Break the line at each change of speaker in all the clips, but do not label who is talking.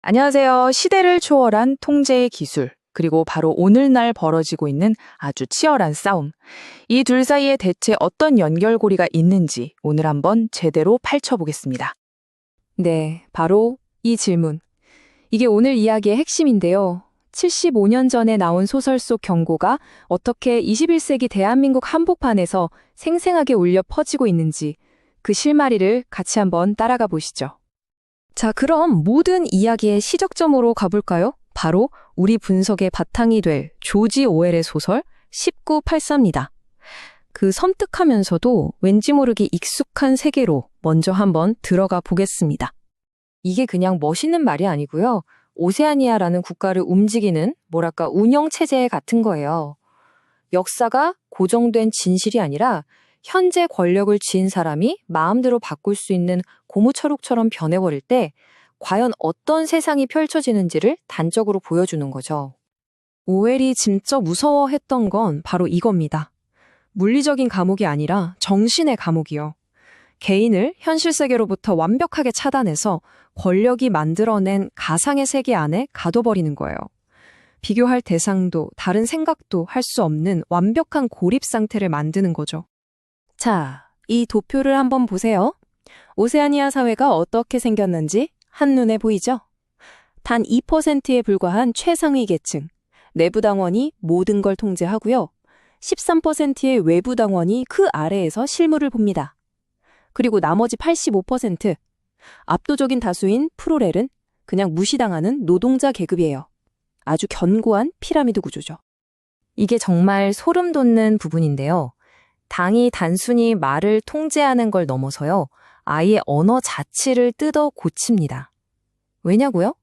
안녕하세요. 시대를 초월한 통제의 기술, 그리고 바로 오늘날 벌어지고 있는 아주 치열한 싸움. 이 둘 사이에 대체 어떤 연결고리가 있는지 오늘 한번 제대로 파헤쳐보겠습니다.
네, 바로 이 질문. 이게 오늘 이야기의 핵심인데요. 75년 전에 나온 소설 속 경고가 어떻게 21세기 대한민국 한복판에서 생생하게 울려 퍼지고 있는지 그 실마리를 같이 한번 따라가 보시죠. 자, 그럼 모든 이야기의 시작점으로 가볼까요? 바로 우리 분석의 바탕이 될 조지 오웰의 소설 1984입니다. 그 섬뜩하면서도 왠지 모르게 익숙한 세계로 먼저 한번 들어가 보겠습니다. 이게 그냥 멋있는 말이 아니고요. 오세아니아라는 국가를 움직이는 뭐랄까 운영체제 같은 거예요. 역사가 고정된 진실이 아니라 현재 권력을 쥔 사람이 마음대로 바꿀 수 있는 고무철옥처럼 변해버릴 때 과연 어떤 세상이 펼쳐지는지를 단적으로 보여주는 거죠. 오웰이 진짜 무서워했던 건 바로 이겁니다. 물리적인 감옥이 아니라 정신의 감옥이요. 개인을 현실 세계로부터 완벽하게 차단해서 권력이 만들어낸 가상의 세계 안에 가둬버리는 거예요. 비교할 대상도 다른 생각도 할 수 없는 완벽한 고립 상태를 만드는 거죠. 자, 이 도표를 한번 보세요. 오세아니아 사회가 어떻게 생겼는지 한눈에 보이죠? 단 2%에 불과한 최상위 계층, 내부 당원이 모든 걸 통제하고요. 13%의 외부 당원이 그 아래에서 실무를 봅니다. 그리고 나머지 85%, 압도적인 다수인 프로렐은 그냥 무시당하는 노동자 계급이에요. 아주 견고한 피라미드 구조죠. 이게 정말 소름 돋는 부분인데요. 당이 단순히 말을 통제하는 걸 넘어서요. 아예 언어 자체를 뜯어 고칩니다. 왜냐고요?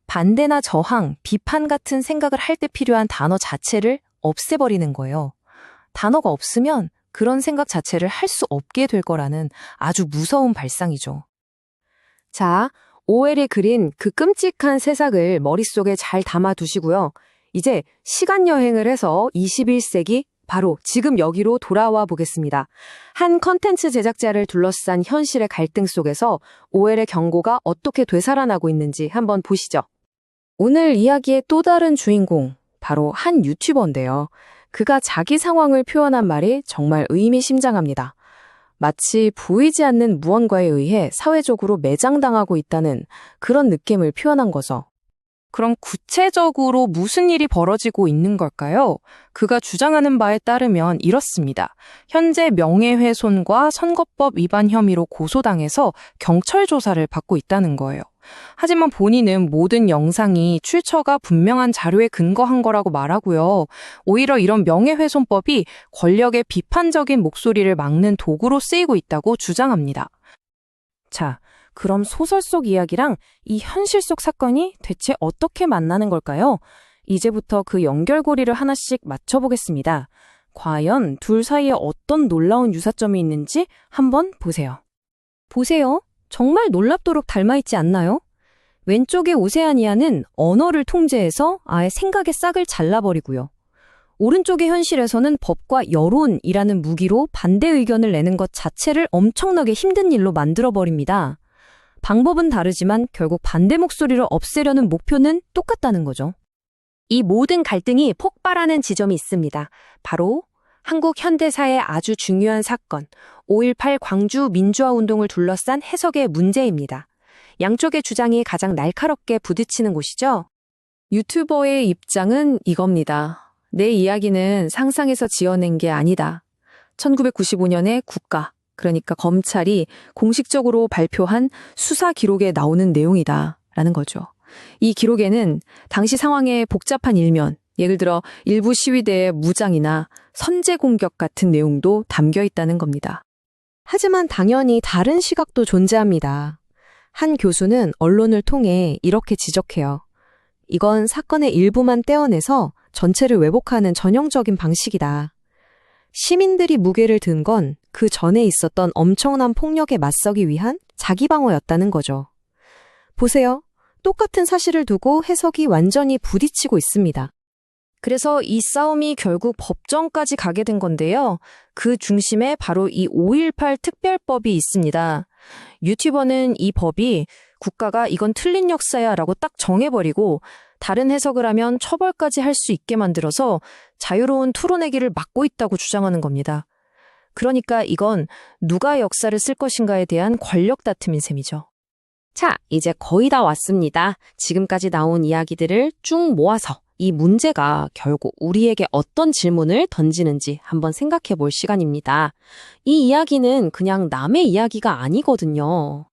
반대나 저항, 비판 같은 생각을 할 때 필요한 단어 자체를 없애버리는 거예요. 단어가 없으면 그런 생각 자체를 할 수 없게 될 거라는 아주 무서운 발상이죠. 자, 오웰이 그린 그 끔찍한 새싹을 머릿속에 잘 담아두시고요. 이제 시간여행을 해서 21세기 바로 지금 여기로 돌아와 보겠습니다. 한 컨텐츠 제작자를 둘러싼 현실의 갈등 속에서 오웰의 경고가 어떻게 되살아나고 있는지 한번 보시죠. 오늘 이야기의 또 다른 주인공, 바로 한 유튜버인데요. 그가 자기 상황을 표현한 말이 정말 의미심장합니다. 마치 보이지 않는 무언가에 의해 사회적으로 매장당하고 있다는 그런 느낌을 표현한 거죠. 그럼 구체적으로 무슨 일이 벌어지고 있는 걸까요? 그가 주장하는 바에 따르면 이렇습니다. 현재 명예훼손과 선거법 위반 혐의로 고소당해서 경찰 조사를 받고 있다는 거예요. 하지만 본인은 모든 영상이 출처가 분명한 자료에 근거한 거라고 말하고요. 오히려 이런 명예훼손법이 권력의 비판적인 목소리를 막는 도구로 쓰이고 있다고 주장합니다. 자, 그럼 소설 속 이야기랑 이 현실 속 사건이 대체 어떻게 만나는 걸까요? 이제부터 그 연결고리를 하나씩 맞춰보겠습니다. 과연 둘 사이에 어떤 놀라운 유사점이 있는지 한번 보세요. 보세요. 정말 놀랍도록 닮아있지 않나요? 왼쪽의 오세아니아는 언어를 통제해서 아예 생각의 싹을 잘라버리고요. 오른쪽의 현실에서는 법과 여론이라는 무기로 반대 의견을 내는 것 자체를 엄청나게 힘든 일로 만들어버립니다. 방법은 다르지만 결국 반대 목소리를 없애려는 목표는 똑같다는 거죠. 이 모든 갈등이 폭발하는 지점이 있습니다. 바로 한국 현대사의 아주 중요한 사건, 5.18 광주 민주화 운동을 둘러싼 해석의 문제입니다. 양쪽의 주장이 가장 날카롭게 부딪히는 곳이죠. 유튜버의 입장은 이겁니다. 내 이야기는 상상해서 지어낸 게 아니다. 1995년에 국가, 그러니까 검찰이 공식적으로 발표한 수사 기록에 나오는 내용이다 라는 거죠. 이 기록에는 당시 상황의 복잡한 일면, 예를 들어 일부 시위대의 무장이나 선제 공격 같은 내용도 담겨 있다는 겁니다. 하지만 당연히 다른 시각도 존재합니다. 한 교수는 언론을 통해 이렇게 지적해요. 이건 사건의 일부만 떼어내서 전체를 왜곡하는 전형적인 방식이다. 시민들이 무게를 든 건 그 전에 있었던 엄청난 폭력에 맞서기 위한 자기 방어였다는 거죠. 보세요. 똑같은 사실을 두고 해석이 완전히 부딪히고 있습니다. 그래서 이 싸움이 결국 법정까지 가게 된 건데요. 그 중심에 바로 이 5.18 특별법이 있습니다. 유튜버는 이 법이
국가가 이건 틀린 역사야 라고 딱 정해버리고 다른 해석을 하면 처벌까지 할 수 있게 만들어서 자유로운 토론회기를 막고 있다고 주장하는 겁니다. 그러니까 이건 누가 역사를 쓸 것인가에 대한 권력 다툼인 셈이죠.
자, 이제 거의 다 왔습니다. 지금까지 나온 이야기들을 쭉 모아서 이 문제가 결국 우리에게 어떤 질문을 던지는지 한번 생각해 볼 시간입니다. 이 이야기는 그냥 남의 이야기가 아니거든요.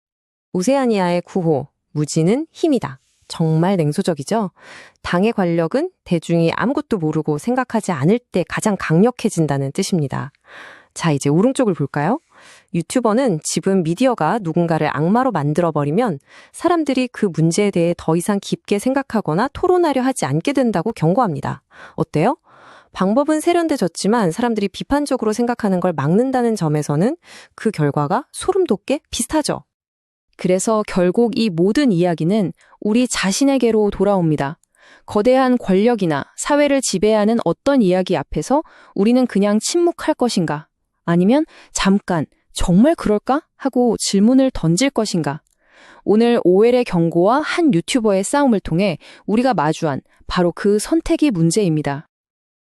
오세아니아의 구호, 무지는 힘이다. 정말 냉소적이죠? 당의 권력은 대중이 아무것도 모르고 생각하지 않을 때 가장 강력해진다는 뜻입니다. 자, 이제 오른쪽을 볼까요? 유튜버는 지금 미디어가 누군가를 악마로 만들어버리면 사람들이 그 문제에 대해 더 이상 깊게 생각하거나 토론하려 하지 않게 된다고 경고합니다. 어때요? 방법은 세련돼졌지만 사람들이 비판적으로 생각하는 걸 막는다는 점에서는 그 결과가 소름 돋게 비슷하죠.
그래서 결국 이 모든 이야기는 우리 자신에게로 돌아옵니다. 거대한 권력이나 사회를 지배하는 어떤 이야기 앞에서 우리는 그냥 침묵할 것인가? 아니면 잠깐 정말 그럴까? 하고 질문을 던질 것인가? 오늘 오웰의 경고와 한 유튜버의 싸움을 통해 우리가 마주한 바로 그 선택이 문제입니다.